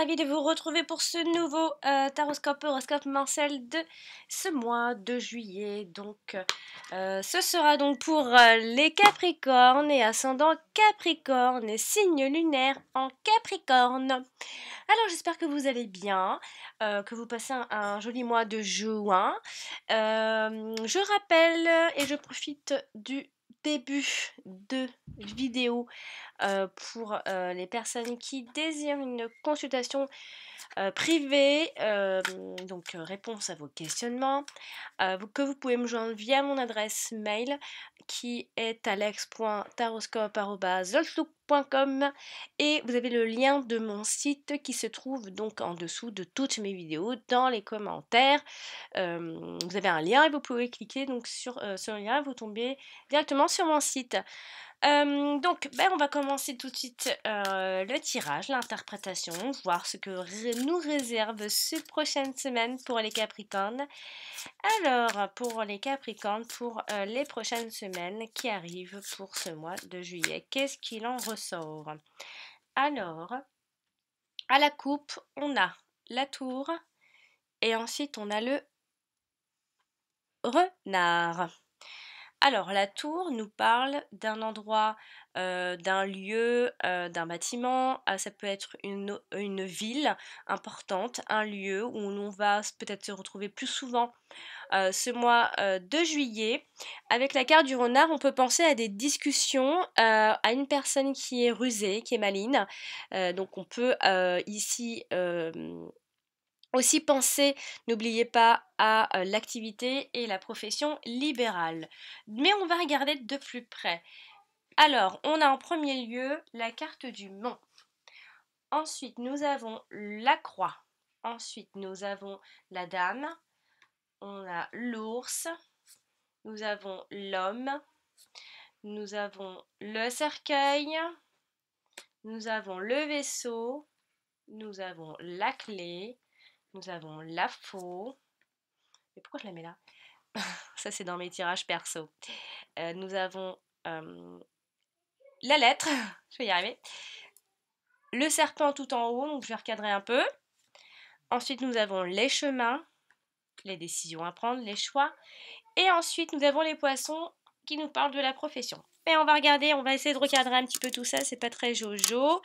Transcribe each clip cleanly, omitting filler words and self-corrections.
ravie de vous retrouver pour ce nouveau taroscope horoscope mensuel de ce mois de juillet. Donc, ce sera donc pour les Capricornes et ascendant Capricorne et signe lunaire en Capricorne. Alors, j'espère que vous allez bien, que vous passez un joli mois de juin. Je rappelle et je profite du début de vidéo pour les personnes qui désirent une consultation privée, donc réponse à vos questionnements, que vous pouvez me joindre via mon adresse mail qui est alex.taroscope@outlook.com et vous avez le lien de mon site qui se trouve donc en dessous de toutes mes vidéos dans les commentaires. Vous avez un lien et vous pouvez cliquer donc sur ce lien et vous tombez directement sur mon site. Donc, on va commencer tout de suite le tirage, l'interprétation, voir ce que nous réserve ces prochaines semaines pour les Capricornes. Alors, pour les Capricornes, pour les prochaines semaines qui arrivent pour ce mois de juillet, qu'est-ce qu'il en ressort? Alors, à la coupe, on a la tour et ensuite on a le renard. Alors, la tour nous parle d'un endroit, d'un lieu, d'un bâtiment, ça peut être une ville importante, un lieu où l'on va peut-être se retrouver plus souvent ce mois de juillet. Avec la carte du renard, on peut penser à des discussions, à une personne qui est rusée, qui est maligne. Donc on peut ici aussi penser, n'oubliez pas, à l'activité et la profession libérale. Mais on va regarder de plus près. Alors, on a en premier lieu la carte du Mont. Ensuite, nous avons la croix. Ensuite, nous avons la dame. On a l'ours. Nous avons l'homme. Nous avons le cercueil. Nous avons le vaisseau. Nous avons la clé. Nous avons la faux. Mais pourquoi je la mets là? Ça, c'est dans mes tirages perso. Nous avons la lettre. Je vais y arriver. Le serpent tout en haut, donc je vais recadrer un peu. Ensuite, nous avons les chemins, les décisions à prendre, les choix. Et ensuite, nous avons les poissons qui nous parlent de la profession. Mais on va regarder, on va essayer de recadrer un petit peu tout ça. C'est pas très jojo.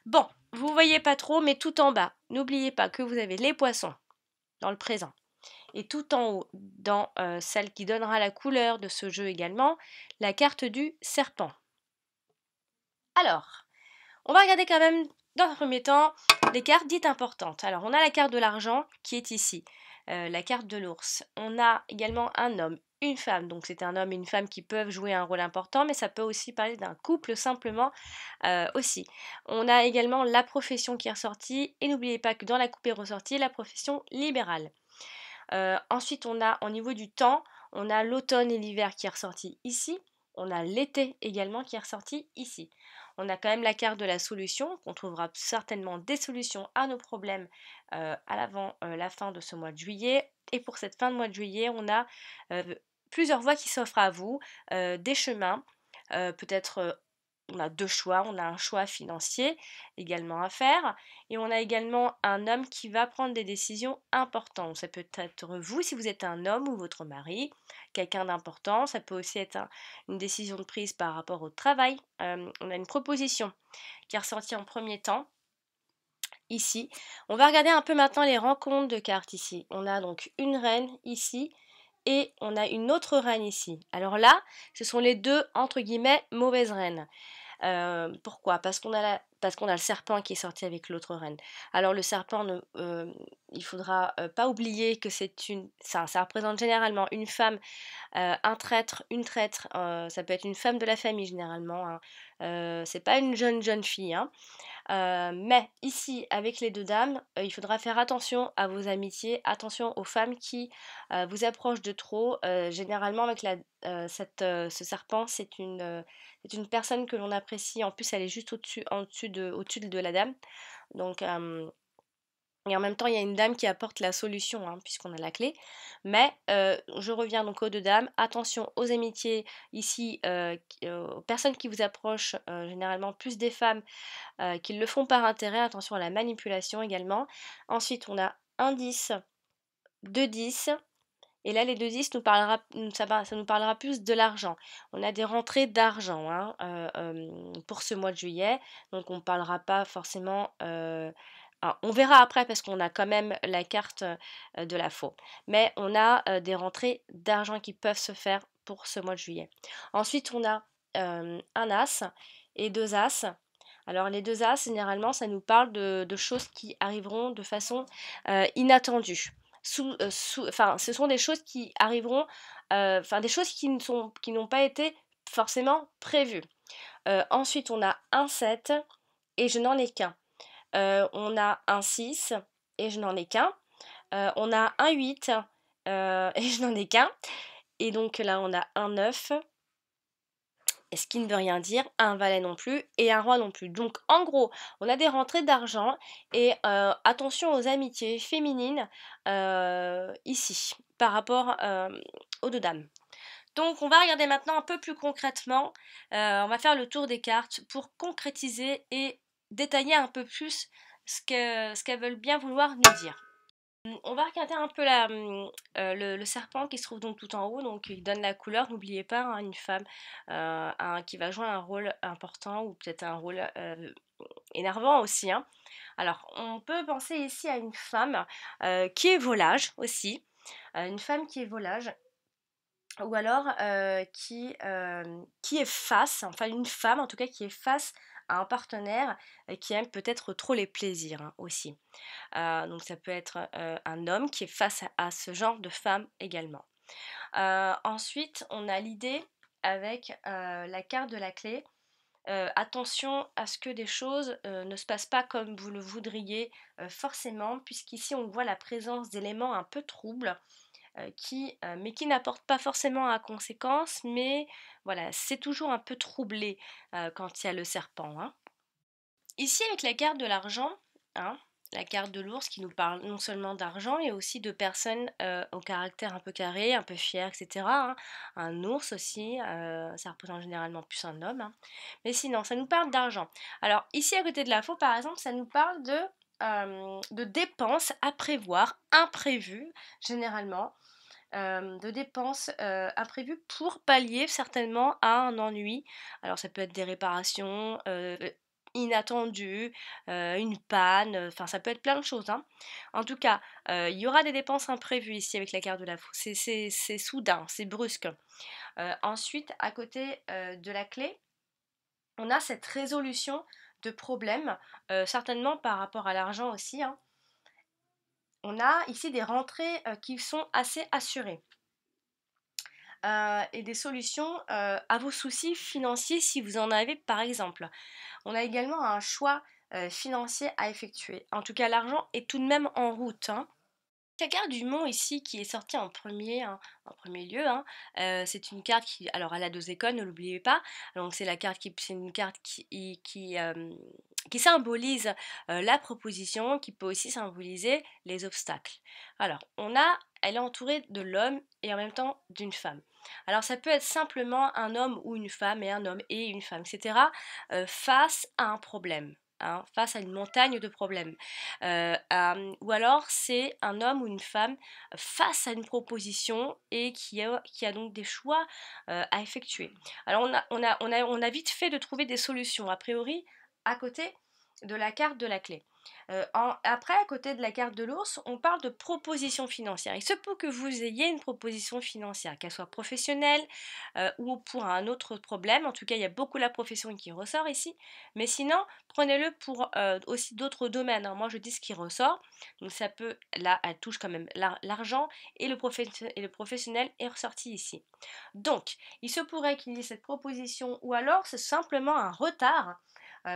Bon, vous voyez pas trop, mais tout en bas, n'oubliez pas que vous avez les poissons dans le présent. Et tout en haut, dans celle qui donnera la couleur de ce jeu également, la carte du serpent. Alors, on va regarder quand même, dans un premier temps, les cartes dites importantes. Alors, on a la carte de l'argent qui est ici, la carte de l'ours. On a également un homme, une femme. Donc, c'est un homme et une femme qui peuvent jouer un rôle important, mais ça peut aussi parler d'un couple simplement aussi. On a également la profession qui est ressortie. Et n'oubliez pas que dans la coupe est ressortie la profession libérale. Ensuite, on a au niveau du temps, on a l'automne et l'hiver qui est ressorti ici. On a l'été également qui est ressorti ici. On a quand même la carte de la solution, qu'on trouvera certainement des solutions à nos problèmes à la fin de ce mois de juillet. Et pour cette fin de mois de juillet, on a plusieurs voies qui s'offrent à vous, des chemins, peut-être on a deux choix, on a un choix financier également à faire et on a également un homme qui va prendre des décisions importantes. Ça peut être vous si vous êtes un homme ou votre mari, quelqu'un d'important. Ça peut aussi être une décision de prise par rapport au travail. On a une proposition qui est ressortie en premier temps. Ici, on va regarder un peu maintenant les rencontres de cartes ici. On a donc une reine ici et on a une autre reine ici. Alors là, ce sont les deux entre guillemets mauvaises reines. Pourquoi? Parce qu'on a le serpent qui est sorti avec l'autre reine. Alors le serpent, il faudra pas oublier que ça représente généralement une femme, un traître, une traître. Ça peut être une femme de la famille généralement, hein. C'est pas une jeune fille, hein. Mais ici, avec les deux dames, il faudra faire attention à vos amitiés, attention aux femmes qui vous approchent de trop. Généralement, avec ce serpent, c'est une personne que l'on apprécie. En plus, elle est juste au-dessus de la dame. Donc, Et en même temps, il y a une dame qui apporte la solution, hein, puisqu'on a la clé. Mais je reviens donc aux 2 dames. Attention aux amitiés ici, aux personnes qui vous approchent, généralement plus des femmes, qui le font par intérêt. Attention à la manipulation également. Ensuite, on a un 10, 2 10 et là les 2 10 ça nous parlera plus de l'argent. On a des rentrées d'argent, hein, pour ce mois de juillet, donc on ne parlera pas forcément, on verra après parce qu'on a quand même la carte, de la faux. Mais on a, des rentrées d'argent qui peuvent se faire pour ce mois de juillet. Ensuite on a, un as et 2 as. Alors les 2 as généralement ça nous parle de choses qui arriveront de façon, inattendue. Enfin, ce sont des choses qui arriveront, enfin des choses qui n'ont pas été forcément prévues. Ensuite on a un 7 et je n'en ai qu'un. On a un 6 et je n'en ai qu'un. On a un 8 et je n'en ai qu'un. Et donc là on a un 9, et ce qui ne veut rien dire, un valet non plus et un roi non plus. Donc en gros, on a des rentrées d'argent et attention aux amitiés féminines ici, par rapport aux 2 dames. Donc on va regarder maintenant un peu plus concrètement, on va faire le tour des cartes pour concrétiser et détailler un peu plus ce qu'elles veulent bien vouloir nous dire. On va regarder un peu le serpent qui se trouve donc tout en haut, donc il donne la couleur, n'oubliez pas, hein, une femme qui va jouer un rôle important ou peut-être un rôle énervant aussi, hein. Alors on peut penser ici à une femme qui est volage aussi, une femme qui est volage ou alors qui est face, enfin une femme en tout cas qui est face à un partenaire qui aime peut-être trop les plaisirs, hein, aussi. Donc ça peut être un homme qui est face à ce genre de femme également. Ensuite, on a l'idée avec la carte de la clé. Attention à ce que des choses ne se passent pas comme vous le voudriez forcément, puisqu'ici on voit la présence d'éléments un peu troubles mais qui n'apportent pas forcément à conséquence, mais voilà, c'est toujours un peu troublé quand il y a le serpent, hein. Ici, avec la carte de l'argent, hein, la carte de l'ours qui nous parle non seulement d'argent, mais aussi de personnes au caractère un peu carré, un peu fier, etc., hein. Un ours aussi, ça représente généralement plus un homme, hein. Mais sinon, ça nous parle d'argent. Alors, ici, à côté de la faux, par exemple, ça nous parle de dépenses à prévoir, imprévues, généralement. De dépenses imprévues pour pallier certainement à un ennui. Alors ça peut être des réparations inattendues, une panne, enfin ça peut être plein de choses, hein. En tout cas, il y aura des dépenses imprévues ici avec la carte de la fou. C'est soudain, c'est brusque. Ensuite, à côté de la clé, on a cette résolution de problèmes, certainement par rapport à l'argent aussi, hein. On a ici des rentrées qui sont assez assurées. Et des solutions à vos soucis financiers si vous en avez par exemple. On a également un choix financier à effectuer. En tout cas, l'argent est tout de même en route, hein. La carte du mont ici qui est sortie en premier, hein, en premier lieu, hein, c'est une carte qui, alors elle a 2 écoles, ne l'oubliez pas. Donc c'est une carte qui symbolise la proposition, qui peut aussi symboliser les obstacles. Alors elle est entourée de l'homme et en même temps d'une femme. Alors ça peut être simplement un homme ou une femme et un homme et une femme, etc. Face à un problème, hein, face à une montagne de problèmes. Ou alors c'est un homme ou une femme face à une proposition et qui a donc des choix à effectuer. Alors on a vite fait de trouver des solutions, a priori, à côté de la carte de la clé. Après, à côté de la carte de l'ours, on parle de proposition financière. Il se peut que vous ayez une proposition financière, qu'elle soit professionnelle ou pour un autre problème. En tout cas, il y a beaucoup la profession qui ressort ici. Mais sinon, prenez-le pour aussi d'autres domaines, hein. Moi, je dis ce qui ressort. Donc ça peut, là, elle touche quand même l'argent et le professionnel est ressorti ici. Donc, il se pourrait qu'il y ait cette proposition ou alors c'est simplement un retard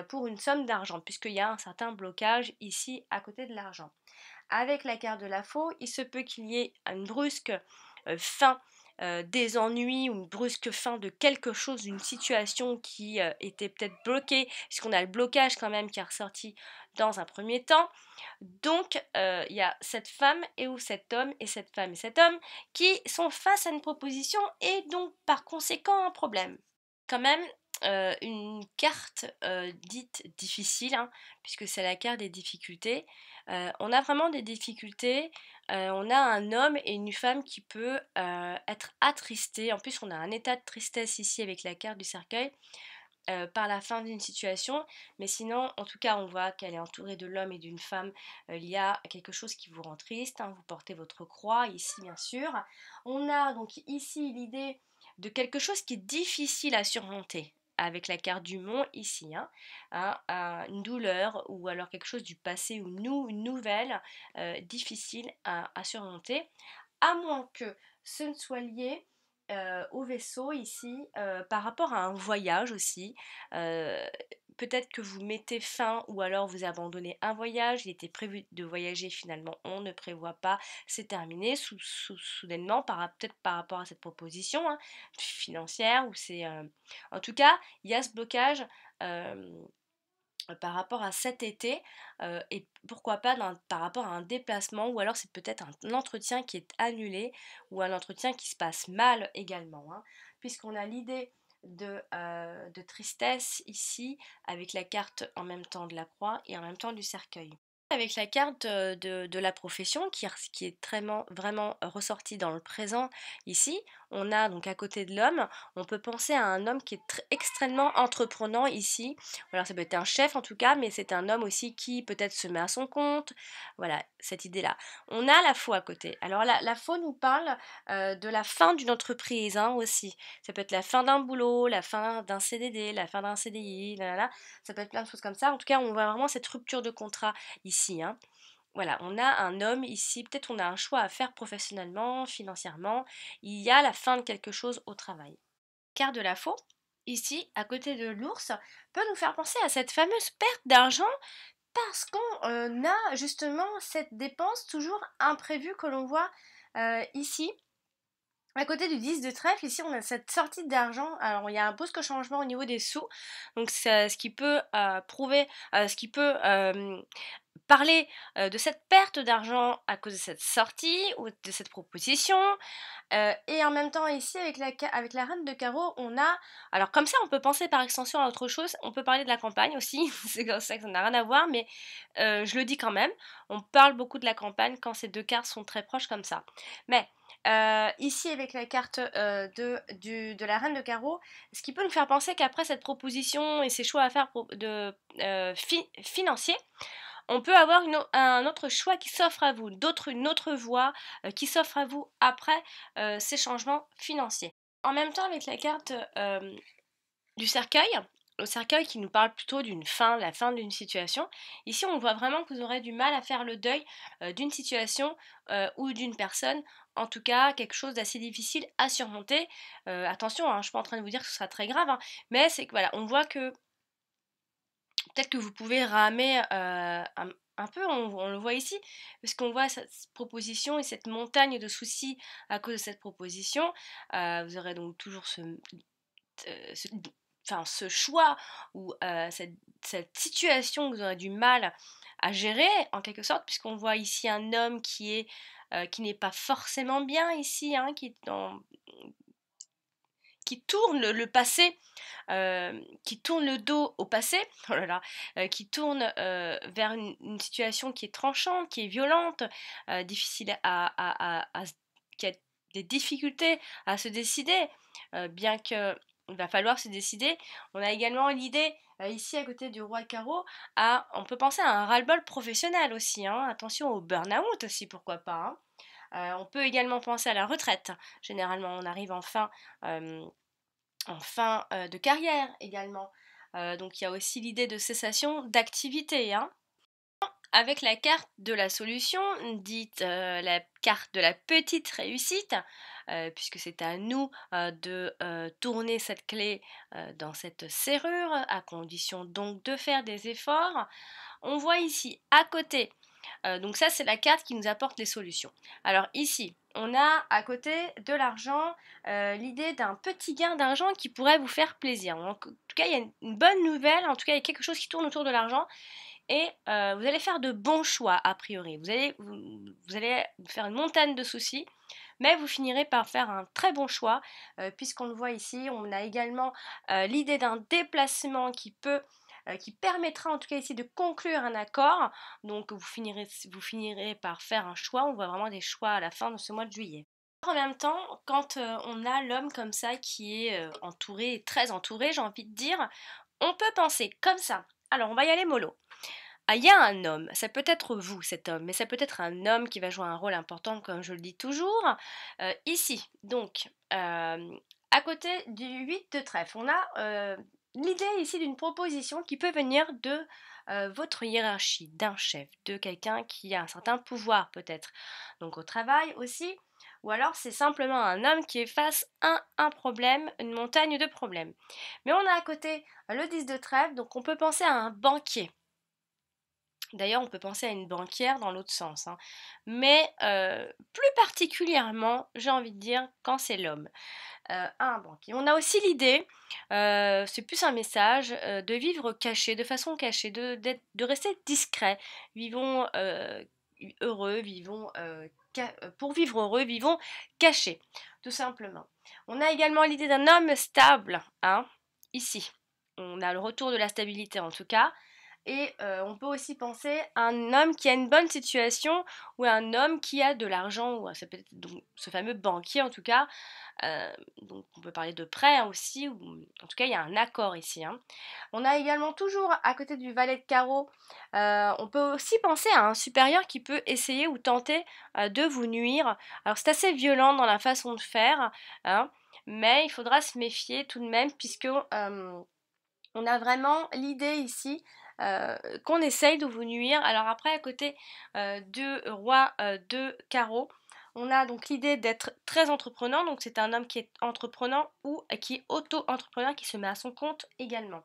pour une somme d'argent, puisqu'il y a un certain blocage ici à côté de l'argent. Avec la carte de la faux, il se peut qu'il y ait une brusque fin des ennuis ou une brusque fin de quelque chose, d'une situation qui était peut-être bloquée, puisqu'on a le blocage quand même qui est ressorti dans un premier temps. Donc, il y a cette femme ou cet homme et cette femme et cet homme qui sont face à une proposition et donc par conséquent un problème. Quand même, une carte dite difficile, hein, puisque c'est la carte des difficultés. On a vraiment des difficultés. On a un homme et une femme qui peut être attristés. En plus, on a un état de tristesse ici avec la carte du cercueil par la fin d'une situation, mais sinon, en tout cas, on voit qu'elle est entourée de l'homme et d'une femme. Il y a quelque chose qui vous rend triste, hein, vous portez votre croix ici, bien sûr. On a donc ici l'idée de quelque chose qui est difficile à surmonter. Avec la carte du mont ici, hein, une douleur ou alors quelque chose du passé ou une nouvelle difficile à surmonter, à moins que ce ne soit lié au vaisseau ici, par rapport à un voyage aussi. Euh, Peut-être que vous mettez fin ou alors vous abandonnez un voyage, il était prévu de voyager, finalement on ne prévoit pas, c'est terminé soudainement, peut-être par rapport à cette proposition, hein, financière, ou c'est... En tout cas, il y a ce blocage. euh, Par rapport à cet été, et pourquoi pas par rapport à un déplacement, ou alors c'est peut-être un entretien qui est annulé ou un entretien qui se passe mal également, hein, puisqu'on a l'idée de tristesse ici avec la carte en même temps de la croix et en même temps du cercueil. Avec la carte de la profession qui est vraiment ressortie dans le présent ici, on a donc à côté de l'homme, on peut penser à un homme qui est extrêmement entreprenant ici. Alors ça peut être un chef en tout cas, mais c'est un homme aussi qui peut-être se met à son compte. Voilà, cette idée-là. On a la faux à côté. Alors la faux nous parle de la fin d'une entreprise, hein, aussi. Ça peut être la fin d'un boulot, la fin d'un CDD, la fin d'un CDI, là, là, là. Ça peut être plein de choses comme ça. En tout cas, on voit vraiment cette rupture de contrat ici, hein. Voilà, on a un homme ici, peut-être on a un choix à faire professionnellement, financièrement, il y a la fin de quelque chose au travail. Carte de la faux, ici, à côté de l'ours, peut nous faire penser à cette fameuse perte d'argent parce qu'on a justement cette dépense toujours imprévue que l'on voit ici. À côté du 10 de trèfle, ici on a cette sortie d'argent. Alors il y a un brusque changement au niveau des sous, donc ce qui peut prouver, ce qui peut parler de cette perte d'argent à cause de cette sortie ou de cette proposition. Et en même temps ici avec la reine de carreau, on a... Alors comme ça on peut penser par extension à autre chose, on peut parler de la campagne aussi, c'est comme ça que ça n'a rien à voir, mais je le dis quand même, on parle beaucoup de la campagne quand ces deux cartes sont très proches comme ça. Mais ici avec la carte de la reine de carreau, ce qui peut nous faire penser qu'après cette proposition et ces choix à faire financiers, on peut avoir un autre choix qui s'offre à vous, une autre voie qui s'offre à vous après ces changements financiers. En même temps, avec la carte du cercueil, le cercueil qui nous parle plutôt d'une fin, la fin d'une situation, ici on voit vraiment que vous aurez du mal à faire le deuil d'une situation ou d'une personne, en tout cas quelque chose d'assez difficile à surmonter. Attention, hein, je ne suis pas en train de vous dire que ce sera très grave, hein, mais c'est que voilà, on voit que peut-être que vous pouvez ramer un peu, on le voit ici, parce qu'on voit cette proposition et cette montagne de soucis à cause de cette proposition. Vous aurez donc toujours ce, ce choix ou cette situation que vous aurez du mal à gérer, en quelque sorte, puisqu'on voit ici un homme qui n'est pas forcément bien ici, hein, qui tourne le passé, qui tourne le dos au passé, oh là là, qui tourne vers une situation qui est tranchante, qui est violente, difficile qui a des difficultés à se décider, bien que il va falloir se décider. On a également l'idée, ici à côté du roi de carreau, on peut penser à un ras-le-bol professionnel aussi, hein. Attention au burn-out aussi, pourquoi pas, hein. On peut également penser à la retraite. Généralement, on arrive en fin de carrière également. Donc il y a aussi l'idée de cessation d'activité, hein. Avec la carte de la solution, dite la carte de la petite réussite, puisque c'est à nous de tourner cette clé dans cette serrure, à condition donc de faire des efforts. On voit ici à côté, donc ça c'est la carte qui nous apporte les solutions. Alors ici, on a à côté de l'argent l'idée d'un petit gain d'argent qui pourrait vous faire plaisir. Donc, en tout cas, il y a une bonne nouvelle, en tout cas il y a quelque chose qui tourne autour de l'argent et vous allez faire de bons choix a priori. Vous allez vous faire une montagne de soucis, mais vous finirez par faire un très bon choix, puisqu'on le voit ici. On a également l'idée d'un déplacement qui permettra en tout cas ici de conclure un accord. Donc vous finirez par faire un choix. On voit vraiment des choix à la fin de ce mois de juillet. En même temps, quand on a l'homme comme ça qui est entouré, très entouré, j'ai envie de dire, on peut penser comme ça. Alors, on va y aller mollo. Ah, il y a un homme, ça peut être vous cet homme, mais ça peut être un homme qui va jouer un rôle important, comme je le dis toujours, ici. Donc, à côté du 8 de trèfle, on a l'idée ici d'une proposition qui peut venir de votre hiérarchie, d'un chef, de quelqu'un qui a un certain pouvoir peut-être. Donc au travail aussi, ou alors c'est simplement un homme qui est face à un problème, une montagne de problèmes. Mais on a à côté le 10 de trèfle, donc on peut penser à un banquier. D'ailleurs, on peut penser à une banquière dans l'autre sens, hein. Mais plus particulièrement, j'ai envie de dire, quand c'est l'homme, à un banquier. On a aussi l'idée, c'est plus un message, de vivre caché, de façon cachée, de rester discret. Vivons heureux, pour vivre heureux, vivons cachés, tout simplement. On a également l'idée d'un homme stable, hein, ici. On a le retour de la stabilité en tout cas. Et on peut aussi penser à un homme qui a une bonne situation ou un homme qui a de l'argent, ou ça peut être donc ce fameux banquier en tout cas. Donc on peut parler de prêt hein, aussi, ou en tout cas il y a un accord ici, hein. On a également toujours à côté du valet de carreau, on peut aussi penser à un supérieur qui peut essayer ou tenter de vous nuire. Alors c'est assez violent dans la façon de faire, hein, mais il faudra se méfier tout de même puisque on a vraiment l'idée ici qu'on essaye de vous nuire. Alors après, à côté de roi de carreau, on a donc l'idée d'être très entreprenant. Donc c'est un homme qui est entreprenant ou qui est auto-entrepreneur, qui se met à son compte également.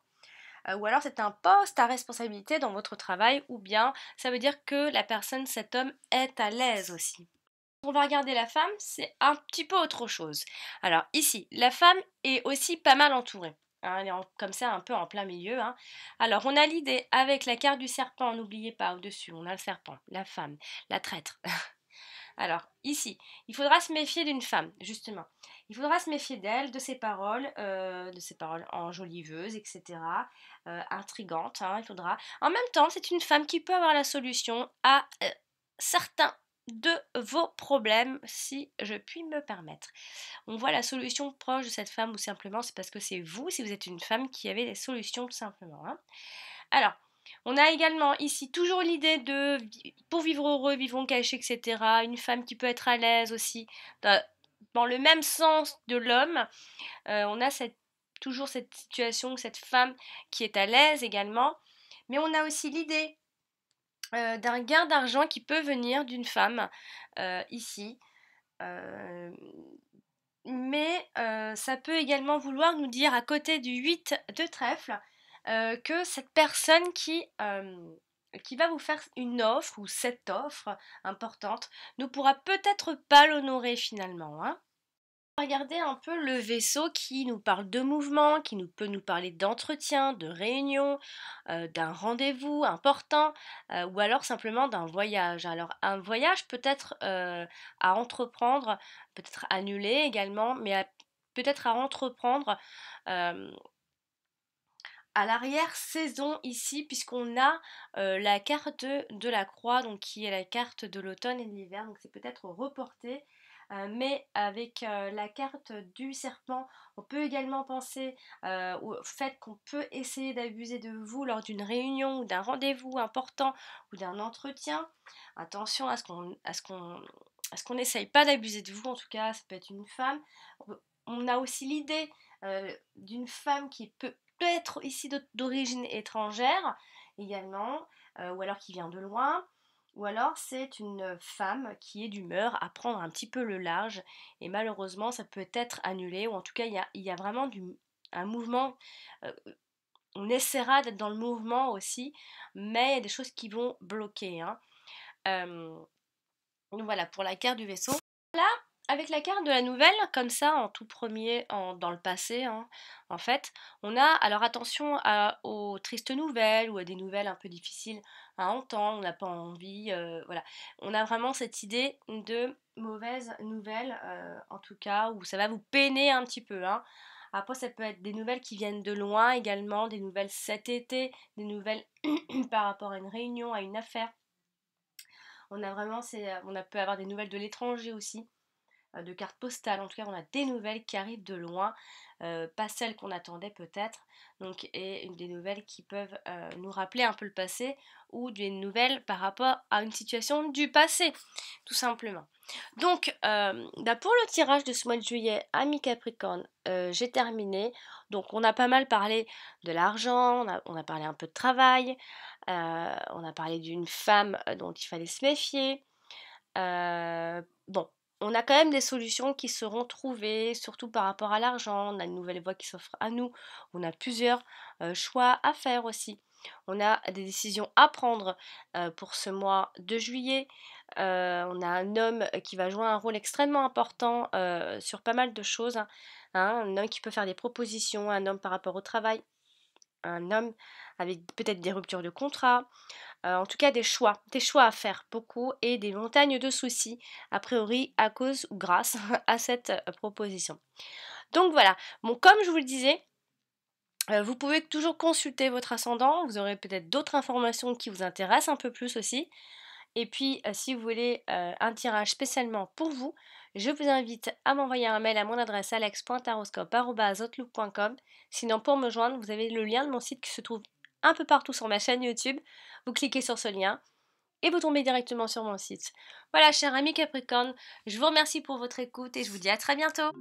Ou alors c'est un poste à responsabilité dans votre travail, ou bien ça veut dire que la personne, cet homme, est à l'aise aussi. On va regarder la femme, c'est un petit peu autre chose. Alors ici, la femme est aussi pas mal entourée, hein, elle est comme ça un peu en plein milieu, hein. Alors on a l'idée avec la carte du serpent, n'oubliez pas au-dessus, on a le serpent, la femme, la traître. Alors ici, il faudra se méfier d'une femme, justement. Il faudra se méfier d'elle, de ses paroles enjoliveuses, etc. Intrigantes, hein, il faudra. En même temps, c'est une femme qui peut avoir la solution à certains de vos problèmes, si je puis me permettre. On voit la solution proche de cette femme ou simplement c'est parce que c'est vous, si vous êtes une femme, qui avez les solutions tout simplement, hein. Alors, on a également ici toujours l'idée de pour vivre heureux, vivons cachés, etc. Une femme qui peut être à l'aise aussi. Dans le même sens de l'homme, on a toujours cette situation, cette femme qui est à l'aise également. Mais on a aussi l'idée d'un gain d'argent qui peut venir d'une femme ici. Euh, mais ça peut également vouloir nous dire à côté du 8 de trèfle que cette personne qui va vous faire une offre ou cette offre importante ne pourra peut-être pas l'honorer finalement, hein. Regarder un peu le vaisseau qui nous parle de mouvement, qui peut nous parler d'entretien, de réunion, d'un rendez-vous important, ou alors simplement d'un voyage. Alors un voyage peut-être à entreprendre, peut-être annulé également, mais peut-être à entreprendre euh, à l'arrière-saison ici, puisqu'on a la carte de la croix, donc qui est la carte de l'automne et de l'hiver, donc c'est peut-être reporté. Mais avec la carte du serpent, on peut également penser au fait qu'on peut essayer d'abuser de vous lors d'une réunion ou d'un rendez-vous important ou d'un entretien. Attention à ce qu'on n'essaye pas d'abuser de vous, en tout cas, ça peut être une femme. On a aussi l'idée d'une femme qui peut être ici d'origine étrangère également, ou alors qui vient de loin. Ou alors c'est une femme qui est d'humeur à prendre un petit peu le large et malheureusement ça peut être annulé ou en tout cas il y a vraiment un mouvement, euh, on essaiera d'être dans le mouvement aussi mais il y a des choses qui vont bloquer, hein. Donc voilà pour la carte du vaisseau. Là avec la carte de la nouvelle, comme ça, en tout premier, dans le passé, hein, en fait, on a, alors attention aux tristes nouvelles ou à des nouvelles un peu difficiles à entendre, on n'a pas envie, voilà. On a vraiment cette idée de mauvaise nouvelle, en tout cas, où ça va vous peiner un petit peu, hein. Après, ça peut être des nouvelles qui viennent de loin également, des nouvelles cet été, des nouvelles par rapport à une réunion, à une affaire. On a vraiment, peut avoir des nouvelles de l'étranger aussi, de cartes postales. En tout cas, on a des nouvelles qui arrivent de loin, pas celles qu'on attendait peut-être. Donc, et des nouvelles qui peuvent nous rappeler un peu le passé ou des nouvelles par rapport à une situation du passé, tout simplement. Donc, pour le tirage de ce mois de juillet, amis Capricorne, j'ai terminé. Donc, on a pas mal parlé de l'argent, on a parlé un peu de travail, on a parlé d'une femme dont il fallait se méfier. Bon, on a quand même des solutions qui seront trouvées, surtout par rapport à l'argent. On a une nouvelle voie qui s'offre à nous. On a plusieurs choix à faire aussi. On a des décisions à prendre pour ce mois de juillet. On a un homme qui va jouer un rôle extrêmement important sur pas mal de choses, hein. Un homme qui peut faire des propositions, un homme par rapport au travail, un homme avec peut-être des ruptures de contrat, en tout cas des choix à faire, beaucoup, et des montagnes de soucis, a priori à cause ou grâce à cette proposition. Donc voilà, bon, comme je vous le disais, vous pouvez toujours consulter votre ascendant, vous aurez peut-être d'autres informations qui vous intéressent un peu plus aussi. Et puis, si vous voulez un tirage spécialement pour vous, je vous invite à m'envoyer un mail à mon adresse alex.taroscope@outlook.com. Sinon, pour me joindre, vous avez le lien de mon site qui se trouve un peu partout sur ma chaîne YouTube. Vous cliquez sur ce lien et vous tombez directement sur mon site. Voilà, chers amis Capricorne, je vous remercie pour votre écoute et je vous dis à très bientôt.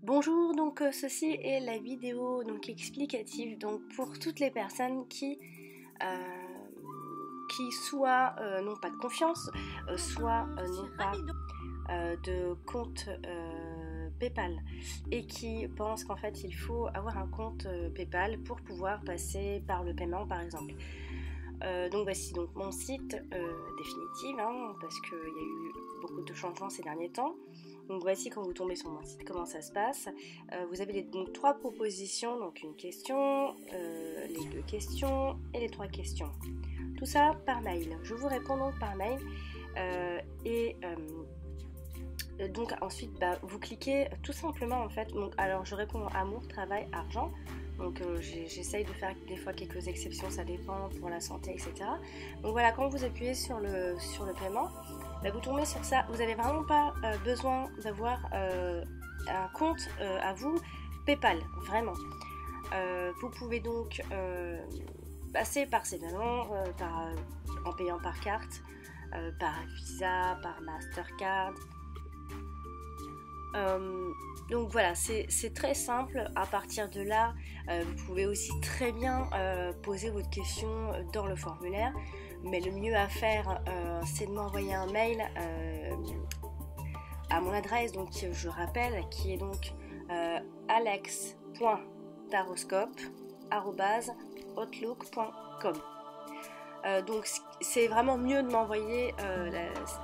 Bonjour, donc ceci est la vidéo donc explicative donc pour toutes les personnes qui soit n'ont pas de confiance, soit n'ont pas de compte PayPal et qui pensent qu'en fait il faut avoir un compte PayPal pour pouvoir passer par le paiement par exemple. Donc voici donc mon site définitif, hein, parce qu'il y a eu beaucoup de changements ces derniers temps. Donc voici quand vous tombez sur mon site comment ça se passe. Vous avez donc 3 propositions, donc une question, les 2 questions et les 3 questions. Tout ça par mail. Je vous réponds donc par mail donc ensuite vous cliquez tout simplement en fait. Donc, alors je réponds amour, travail, argent. Donc j'essaye de faire des fois quelques exceptions, ça dépend pour la santé, etc. Donc voilà, quand vous appuyez sur le paiement, vous tombez sur ça. Vous n'avez vraiment pas besoin d'avoir un compte à vous PayPal, vraiment. Vous pouvez donc passer par ces paiements en payant par carte, par Visa, par Mastercard. Donc voilà, c'est très simple. À partir de là, vous pouvez aussi très bien poser votre question dans le formulaire. Mais le mieux à faire, c'est de m'envoyer un mail à mon adresse, donc je rappelle, qui est donc alex.taroscope@outlook.com. Donc c'est vraiment mieux de m'envoyer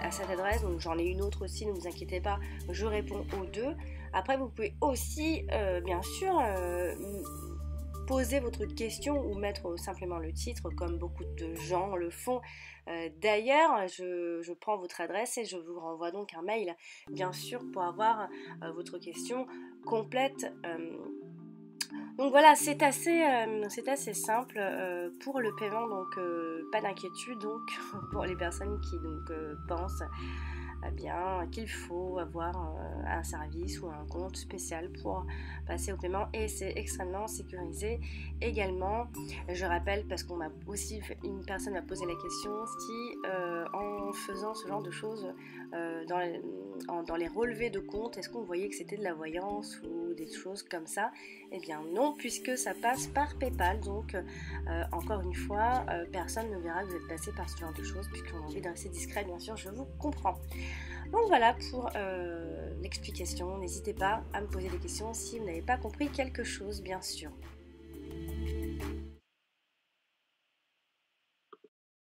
à cette adresse. Donc j'en ai une autre aussi, ne vous inquiétez pas, je réponds aux 2. Après vous pouvez aussi bien sûr poser votre question ou mettre simplement le titre comme beaucoup de gens le font. D'ailleurs je prends votre adresse et je vous renvoie donc un mail bien sûr pour avoir votre question complète. Donc voilà, c'est assez simple pour le paiement, donc pas d'inquiétude donc pour les personnes qui donc pensent bien qu'il faut avoir un service ou un compte spécial pour passer au paiement, et c'est extrêmement sécurisé également. Je rappelle, parce qu'on m'a aussi une personne m'a posé la question si en faisant ce genre de choses dans les relevés de compte, est-ce qu'on voyait que c'était de la voyance ou des choses comme ça. Eh bien non, puisque ça passe par PayPal, donc encore une fois personne ne verra que vous êtes passé par ce genre de choses, puisqu'on a envie de rester discret, bien sûr, je vous comprends. Donc voilà pour l'explication. N'hésitez pas à me poser des questions si vous n'avez pas compris quelque chose, bien sûr.